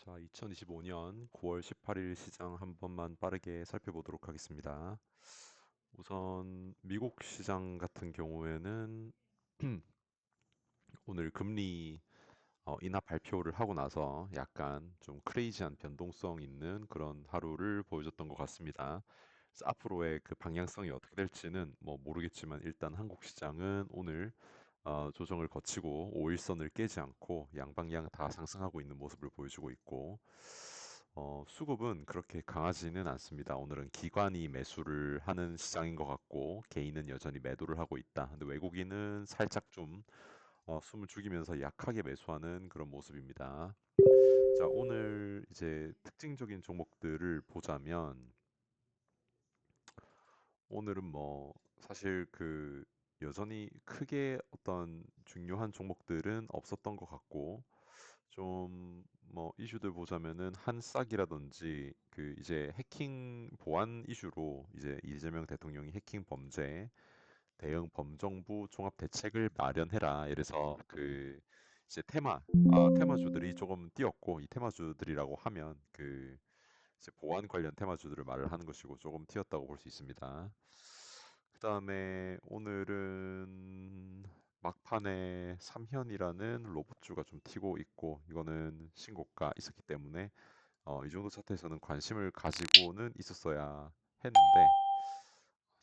자, 2025년 9월 18일 시장 한 번만 빠르게 살펴보도록 하겠습니다. 우선 미국 시장 같은 경우에는 오늘 금리 인하 발표를 하고 나서 약간 좀 크레이지한 변동성 있는 그런 하루를 보여줬던 것 같습니다. 그래서 앞으로의 그 방향성이 어떻게 될지는 뭐 모르겠지만 일단 한국 시장은 오늘 조정을 거치고 5일선을 깨지 않고 양방향 다 상승하고 있는 모습을 보여주고 있고 수급은 그렇게 강하지는 않습니다. 오늘은 기관이 매수를 하는 시장인 것 같고 개인은 여전히 매도를 하고 있다. 근데 외국인은 살짝 좀 숨을 죽이면서 약하게 매수하는 그런 모습입니다. 자, 오늘 이제 특징적인 종목들을 보자면 오늘은 뭐 사실 그 여전히 크게 어떤 중요한 종목들은 없었던 것 같고 좀 뭐 이슈들 보자면은 한싹이라든지 그 이제 해킹 보안 이슈로 이제 이재명 대통령이 해킹 범죄 대응 범정부 종합 대책을 마련해라. 이래서 그 이제 테마주들이 조금 뛰었고 이 테마주들이라고 하면 그 이제 보안 관련 테마주들을 말을 하는 것이고 조금 튀었다고 볼 수 있습니다. 그다음에 오늘은 막판에 삼현이라는 로봇주가 좀 튀고 있고 이거는 신고가 있었기 때문에 이 정도 차트에서는 관심을 가지고는 있었어야 했는데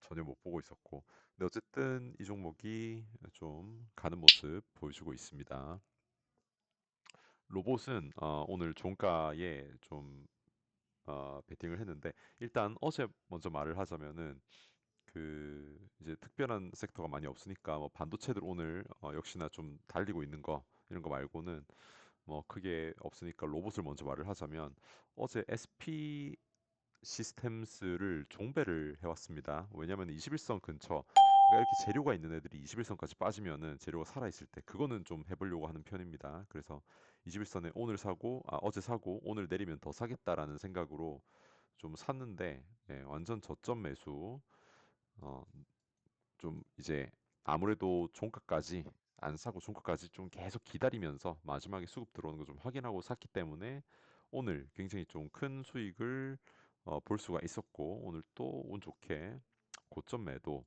전혀 못 보고 있었고 근데 어쨌든 이 종목이 좀 가는 모습 보여주고 있습니다. 로봇은 오늘 종가에 좀 베팅을 했는데 일단 어제 먼저 말을 하자면은 그 이제 특별한 섹터가 많이 없으니까 뭐 반도체들 오늘 역시나 좀 달리고 있는 거 이런 거 말고는 뭐 크게 없으니까 로봇을 먼저 말을 하자면 어제 SP 시스템스를 종배를 해왔습니다. 왜냐면 21선 근처 그러니까 이렇게 재료가 있는 애들이 21선까지 빠지면은 재료가 살아있을 때 그거는 좀 해보려고 하는 편입니다. 그래서 21선에 오늘 사고 어제 사고 오늘 내리면 더 사겠다라는 생각으로 좀 샀는데 완전 저점 매수 어, 좀 이제 아무래도 종가까지 안 사고 종가까지 좀 계속 기다리면서 마지막에 수급 들어오는 거 좀 확인하고 샀기 때문에 오늘 굉장히 좀 큰 수익을 볼 수가 있었고 오늘 또 운 좋게 고점 매도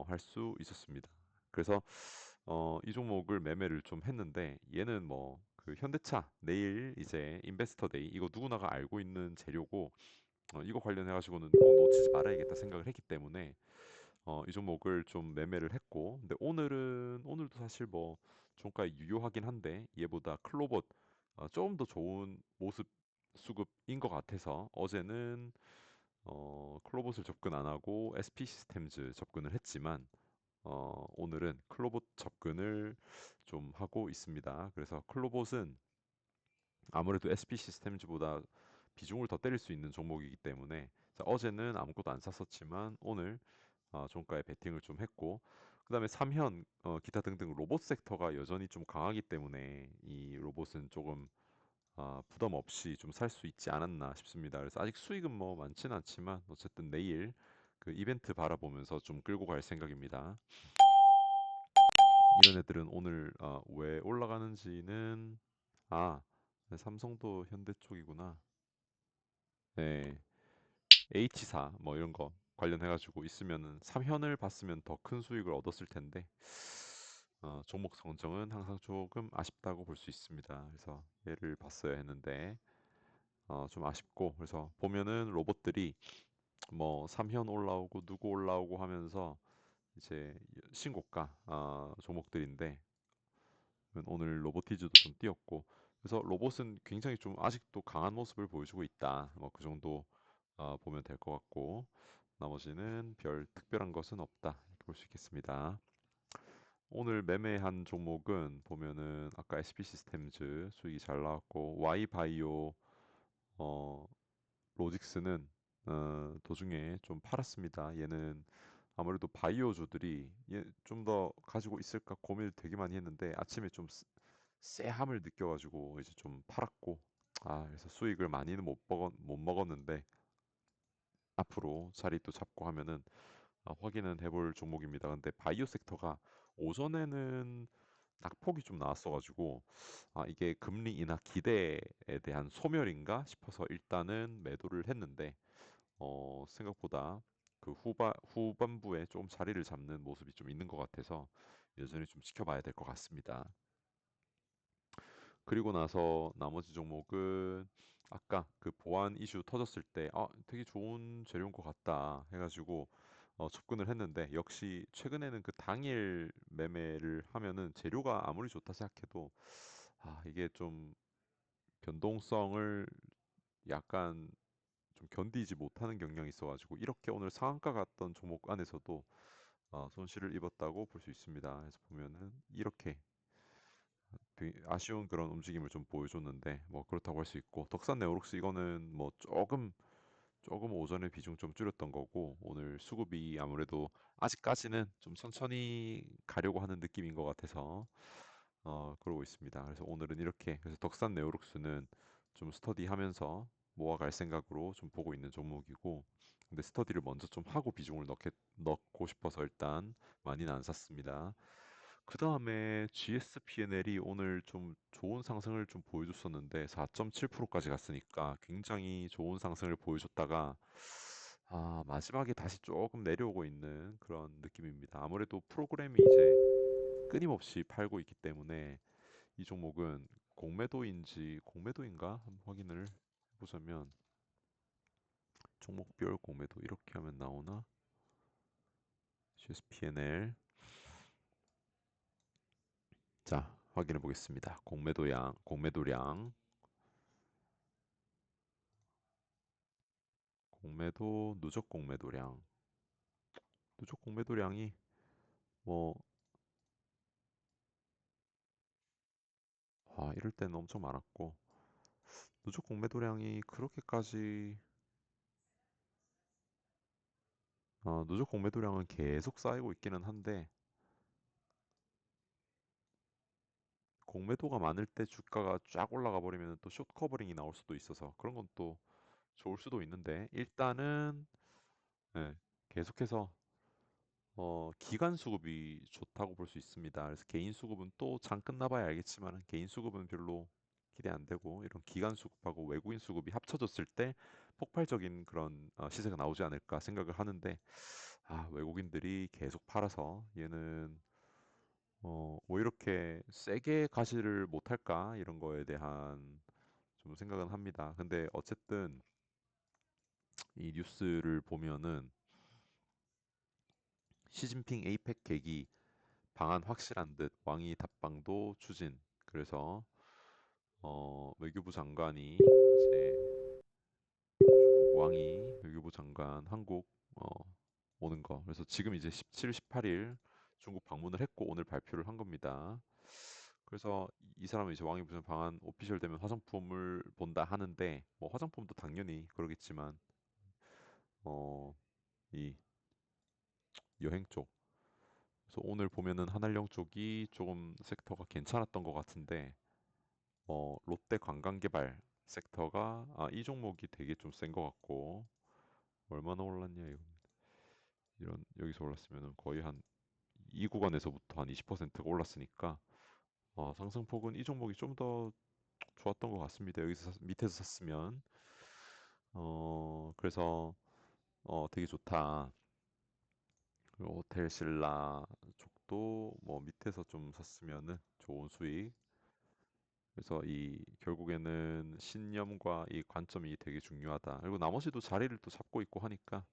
할 수 있었습니다. 그래서 이 종목을 매매를 좀 했는데 얘는 뭐 그 현대차 내일 이제 인베스터 데이 이거 누구나가 알고 있는 재료고 이거 관련해 가지고는 꼭 놓치지 말아야겠다 생각을 했기 때문에 이 종목을 좀 매매를 했고 근데 오늘도 사실 뭐 종가에 유효하긴 한데 얘보다 클로봇 조금 더 좋은 모습 수급인 것 같아서 어제는 클로봇을 접근 안 하고 SP 시스템즈 접근을 했지만 오늘은 클로봇 접근을 좀 하고 있습니다. 그래서 클로봇은 아무래도 SP 시스템즈보다 비중을 더 때릴 수 있는 종목이기 때문에 자, 어제는 아무것도 안 샀었지만 오늘 종가에 베팅을 좀 했고 그다음에 삼현 기타 등등 로봇 섹터가 여전히 좀 강하기 때문에 이 로봇은 조금 부담 없이 좀 살 수 있지 않았나 싶습니다. 그래서 아직 수익은 뭐 많지는 않지만 어쨌든 내일 그 이벤트 바라보면서 좀 끌고 갈 생각입니다. 이런 애들은 오늘 왜 올라가는지는 아 네, 삼성도 현대 쪽이구나. 네, H사 뭐 이런 거 관련해가지고 있으면은 삼현을 봤으면 더 큰 수익을 얻었을 텐데 종목 성정은 항상 조금 아쉽다고 볼 수 있습니다. 그래서 얘를 봤어야 했는데 좀 아쉽고 그래서 보면은 로봇들이 뭐 삼현 올라오고 누구 올라오고 하면서 이제 신고가 종목들인데 오늘 로보티즈도 좀 뛰었고 그래서 로봇은 굉장히 좀 아직도 강한 모습을 보여주고 있다. 뭐 그 정도 보면 될 것 같고 나머지는 별 특별한 것은 없다. 이렇게 볼 수 있겠습니다. 오늘 매매한 종목은 보면은 아까 SP 시스템즈 수익이 잘 나왔고 Y바이오 어, 로직스는 도중에 좀 팔았습니다. 얘는 아무래도 바이오주들이 좀 더 가지고 있을까 고민을 되게 많이 했는데 아침에 좀 쎄함을 느껴가지고 이제 좀 팔았고 그래서 수익을 많이는 못 먹었는데 앞으로 자리 또 잡고 하면은 확인은 해볼 종목입니다. 근데 바이오 섹터가 오전에는 낙폭이 좀 나왔어가지고 아 이게 금리 인하 기대에 대한 소멸인가 싶어서 일단은 매도를 했는데 생각보다 그 후반부에 좀 자리를 잡는 모습이 좀 있는 것 같아서 여전히 좀 지켜봐야 될 것 같습니다. 그리고 나서 나머지 종목은 아까 그 보안 이슈 터졌을 때 되게 좋은 재료인 것 같다 해가지고 접근을 했는데 역시 최근에는 그 당일 매매를 하면은 재료가 아무리 좋다 생각해도 이게 좀 변동성을 약간 좀 견디지 못하는 경향이 있어가지고 이렇게 오늘 상한가 갔던 종목 안에서도 손실을 입었다고 볼 수 있습니다. 그래서 보면은 이렇게 되게 아쉬운 그런 움직임을 좀 보여줬는데 뭐 그렇다고 할 수 있고 덕산 네오록스 이거는 뭐 조금 오전에 비중 좀 줄였던 거고 오늘 수급이 아무래도 아직까지는 좀 천천히 가려고 하는 느낌인 것 같아서 그러고 있습니다. 그래서 오늘은 이렇게 그래서 덕산 네오록스는 좀 스터디하면서 모아갈 생각으로 좀 보고 있는 종목이고 근데 스터디를 먼저 좀 하고 비중을 넣고 싶어서 일단 많이는 안 샀습니다. 그 다음에 GSPNL이 오늘 좀 좋은 상승을 좀 보여줬었는데 4.7%까지 갔으니까 굉장히 좋은 상승을 보여줬다가 마지막에 다시 조금 내려오고 있는 그런 느낌입니다. 아무래도 프로그램이 이제 끊임없이 팔고 있기 때문에 이 종목은 공매도인지 공매도인가 한번 확인을 해보자면 종목별 공매도 이렇게 하면 나오나? GSPNL 자 확인해 보겠습니다. 공매도 누적 공매도량 누적 공매도량이 뭐 이럴 때는 엄청 많았고 누적 공매도량이 그렇게까지 누적 공매도량은 계속 쌓이고 있기는 한데 공매도가 많을 때 주가가 쫙 올라가 버리면 또 숏 커버링이 나올 수도 있어서 그런 건 또 좋을 수도 있는데 일단은 예, 계속해서 기관 수급이 좋다고 볼 수 있습니다. 그래서 개인 수급은 또 장 끝나봐야 알겠지만 개인 수급은 별로 기대 안 되고 이런 기관 수급하고 외국인 수급이 합쳐졌을 때 폭발적인 그런 시세가 나오지 않을까 생각을 하는데 외국인들이 계속 팔아서 얘는 뭐 이렇게 세게 가지를 못할까 이런 거에 대한 좀 생각은 합니다. 근데 어쨌든 이 뉴스를 보면은 시진핑 에이펙 계기 방안 확실한 듯 왕이 답방도 추진. 그래서 외교부 장관이 이제 중국 왕이 외교부 장관 한국 어, 오는 거. 그래서 지금 이제 17, 18일 중국 방문을 했고 오늘 발표를 한 겁니다. 그래서 이 사람은 이제 왕이 무슨 방한 오피셜 되면 화장품을 본다 하는데 뭐 화장품도 당연히 그러겠지만 어, 이 여행 쪽. 그래서 오늘 보면은 한알령 쪽이 조금 섹터가 괜찮았던 것 같은데 롯데 관광개발 섹터가 이 종목이 되게 좀 센 것 같고 얼마나 올랐냐 이런 여기서 올랐으면은 거의 한 이 구간에서부터 한 20%가 올랐으니까 상승폭은 이 종목이 좀 더 좋았던 것 같습니다. 여기서 밑에서 샀으면 그래서 되게 좋다. 그리고 호텔 신라 쪽도 뭐 밑에서 좀 샀으면은 좋은 수익. 그래서 이 결국에는 신념과 이 관점이 되게 중요하다. 그리고 나머지도 자리를 또 잡고 있고 하니까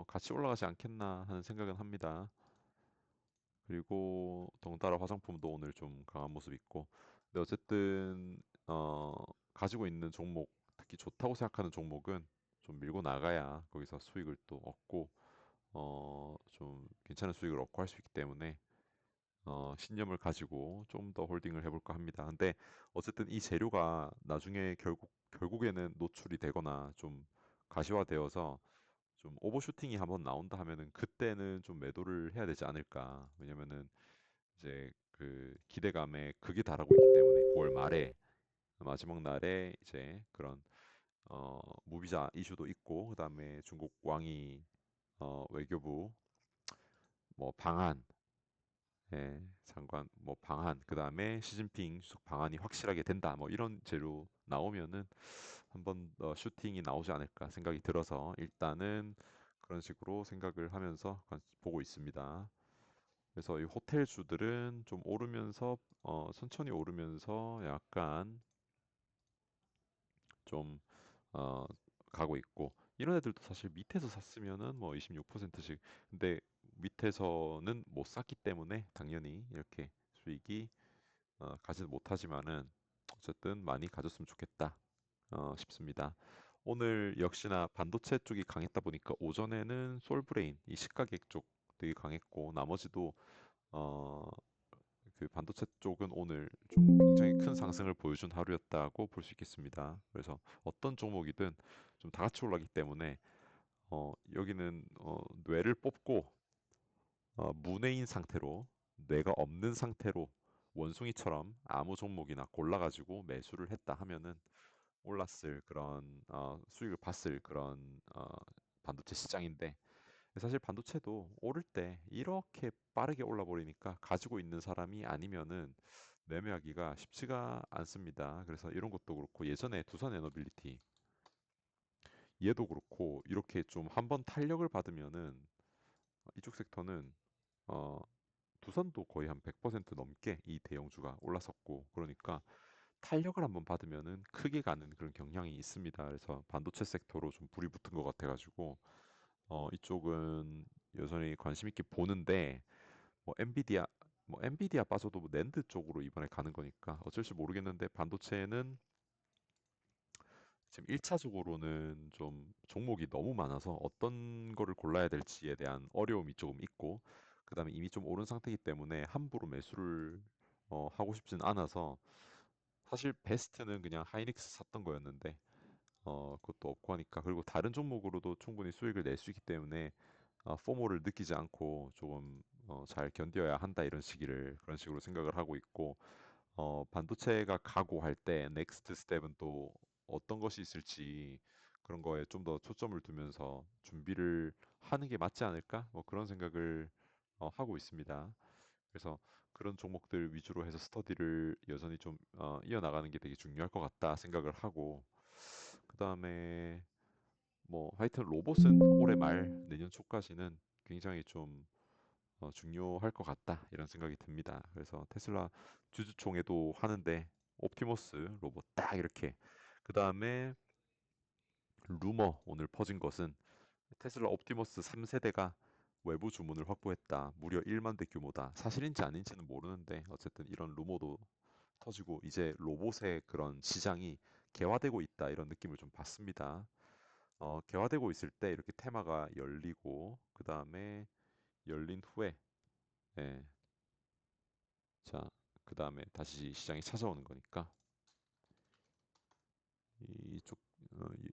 같이 올라가지 않겠나 하는 생각은 합니다. 그리고 덩달아 화장품도 오늘 좀 강한 모습 있고. 근데 어쨌든 어, 가지고 있는 종목, 특히 좋다고 생각하는 종목은 좀 밀고 나가야 거기서 수익을 또 얻고 좀 괜찮은 수익을 얻고 할 수 있기 때문에 신념을 가지고 좀 더 홀딩을 해볼까 합니다. 근데 어쨌든 이 재료가 나중에 결국에는 노출이 되거나 좀 가시화되어서 좀 오버슈팅이 한번 나온다 하면은 그때는 좀 매도를 해야 되지 않을까. 왜냐면은 이제 그 기대감에 극에 달하고 있기 때문에 9월 말에 마지막 날에 이제 그런 무비자 이슈도 있고 그다음에 중국 왕이 외교부 뭐 방한에 예, 장관 뭐 방한 그다음에 시진핑 주석 방한이 확실하게 된다 뭐 이런 재료 나오면은 한번 슈팅이 나오지 않을까 생각이 들어서 일단은 그런 식으로 생각을 하면서 보고 있습니다. 그래서 이 호텔주들은 좀 오르면서 천천히 오르면서 약간 좀 어, 가고 있고 이런 애들도 사실 밑에서 샀으면은 뭐 26%씩 근데 밑에서는 못 샀기 때문에 당연히 이렇게 수익이 가지 못하지만은 어쨌든 많이 가졌으면 좋겠다 싶습니다. 오늘 역시나 반도체 쪽이 강했다 보니까 오전에는 솔브레인 이 시가객 쪽 되게 강했고 나머지도 어, 그 반도체 쪽은 오늘 좀 굉장히 큰 상승을 보여준 하루였다고 볼 수 있겠습니다. 그래서 어떤 종목이든 좀 다 같이 올라가기 때문에 여기는 뇌를 뽑고 무뇌인 상태로 뇌가 없는 상태로 원숭이처럼 아무 종목이나 골라가지고 매수를 했다 하면은 올랐을 그런 수익을 봤을 그런 반도체 시장인데 사실 반도체도 오를 때 이렇게 빠르게 올라 버리니까 가지고 있는 사람이 아니면은 매매하기가 쉽지가 않습니다. 그래서 이런 것도 그렇고 예전에 두산 에너빌리티 얘도 그렇고 이렇게 좀 한번 탄력을 받으면은 이쪽 섹터는 어, 두산도 거의 한 100% 넘게 이 대형주가 올라섰고 그러니까 탄력을 한번 받으면은 크게 가는 그런 경향이 있습니다. 그래서 반도체 섹터로 좀 불이 붙은 것 같아가지고 이쪽은 여전히 관심 있게 보는데 뭐 엔비디아 빠져도 뭐 낸드 쪽으로 이번에 가는 거니까 어쩔지 모르겠는데 반도체는 지금 1차적으로는 좀 종목이 너무 많아서 어떤 거를 골라야 될지에 대한 어려움이 조금 있고 그다음에 이미 좀 오른 상태이기 때문에 함부로 매수를 하고 싶진 않아서 사실 베스트는 그냥 하이닉스 샀던 거였는데 그것도 없고 하니까 그리고 다른 종목으로도 충분히 수익을 낼 수 있기 때문에 포모를 느끼지 않고 조금 잘 견뎌야 한다 이런 시기를 그런 식으로 생각을 하고 있고 반도체가 가고 할 때 넥스트 스텝은 또 어떤 것이 있을지 그런 거에 좀 더 초점을 두면서 준비를 하는 게 맞지 않을까? 뭐 그런 생각을 하고 있습니다. 그래서 그런 종목들 위주로 해서 스터디를 여전히 좀 이어나가는 게 되게 중요할 것 같다 생각을 하고 그다음에 뭐 하여튼 로봇은 올해 말 내년 초까지는 굉장히 좀 중요할 것 같다 이런 생각이 듭니다. 그래서 테슬라 주주총회도 하는데 옵티머스 로봇 딱 이렇게 그 다음에 루머 오늘 퍼진 것은 테슬라 옵티머스 3세대가 외부 주문을 확보했다. 무려 1만 대 규모다. 사실인지 아닌지는 모르는데 어쨌든 이런 루머도 터지고 이제 로봇의 그런 시장이 개화되고 있다 이런 느낌을 좀 받습니다. 개화되고 있을 때 이렇게 테마가 열리고 그 다음에 열린 후에 예, 자, 그 다음에 다시 시장이 찾아오는 거니까 이쪽 이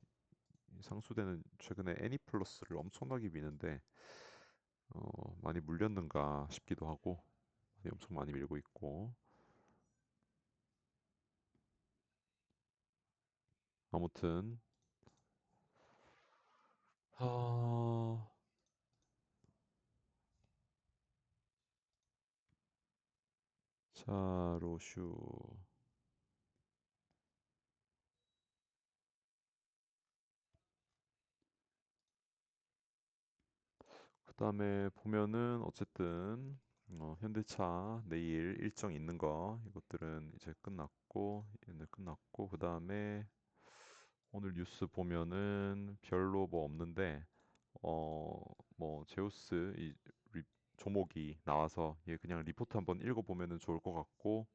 상수대는 최근에 애니플러스를 엄청나게 미는데 많이 물렸는가 싶기도 하고 엄청 많이 밀고 있고 아무튼 어, 자 로슈 그 다음에 보면은 어쨌든 현대차 내일 일정 있는 거 이것들은 이제 끝났고 얘네 끝났고 그 다음에 오늘 뉴스 보면은 별로 뭐 없는데 어 뭐 제우스 이 종목이 나와서 얘 그냥 리포트 한번 읽어보면은 좋을 것 같고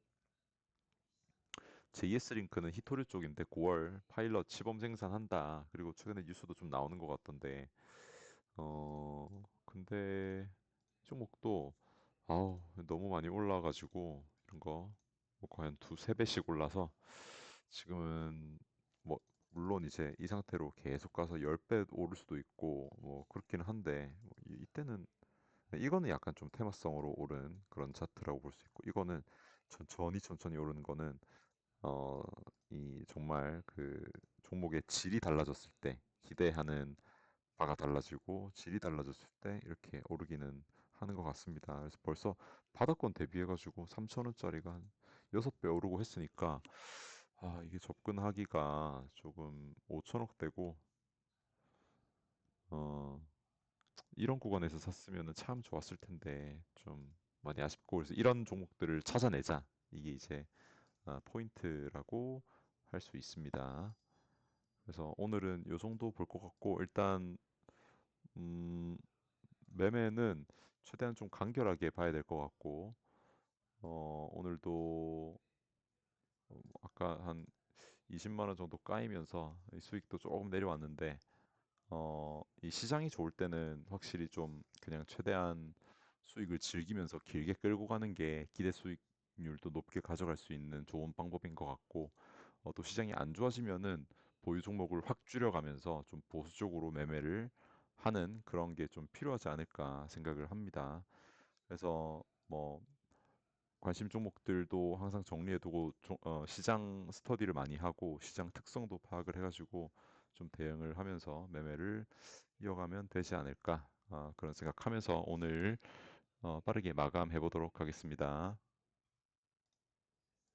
JS 링크는 히토류 쪽인데 9월 파일럿 시범 생산한다. 그리고 최근에 뉴스도 좀 나오는 것 같던데 근데 이 종목도 아우 너무 많이 올라가지고 이런 거뭐 거의 한 두세 배씩 올라서 지금은 뭐 물론 이제 이 상태로 계속 가서 10배 오를 수도 있고 뭐 그렇기는 한데 뭐 이때는 이거는 약간 좀 테마성으로 오른 그런 차트라고 볼 수 있고 이거는 천천히 오르는 거는 어 이 정말 그 종목의 질이 달라졌을 때 기대하는 바가 달라지고 질이 달라졌을 때 이렇게 오르기는 하는 것 같습니다. 그래서 벌써 바닥권 대비해가지고 3천 원짜리가 한 6배 오르고 했으니까 이게 접근하기가 조금 5천억대고 어, 이런 구간에서 샀으면 참 좋았을 텐데 좀 많이 아쉽고 그래서 이런 종목들을 찾아내자. 이게 이제 포인트라고 할 수 있습니다. 그래서 오늘은 요 정도 볼 것 같고 일단 음, 매매는 최대한 좀 간결하게 봐야 될 것 같고 오늘도 아까 한 20만 원 정도 까이면서 이 수익도 조금 내려왔는데 이 시장이 좋을 때는 확실히 좀 그냥 최대한 수익을 즐기면서 길게 끌고 가는 게 기대 수익률도 높게 가져갈 수 있는 좋은 방법인 것 같고 또 시장이 안 좋아지면은 보유 종목을 확 줄여가면서 좀 보수적으로 매매를 하는 그런 게 좀 필요하지 않을까 생각을 합니다. 그래서 뭐 관심 종목들도 항상 정리해두고 시장 스터디를 많이 하고 시장 특성도 파악을 해가지고 좀 대응을 하면서 매매를 이어가면 되지 않을까 그런 생각하면서 오늘 빠르게 마감해 보도록 하겠습니다.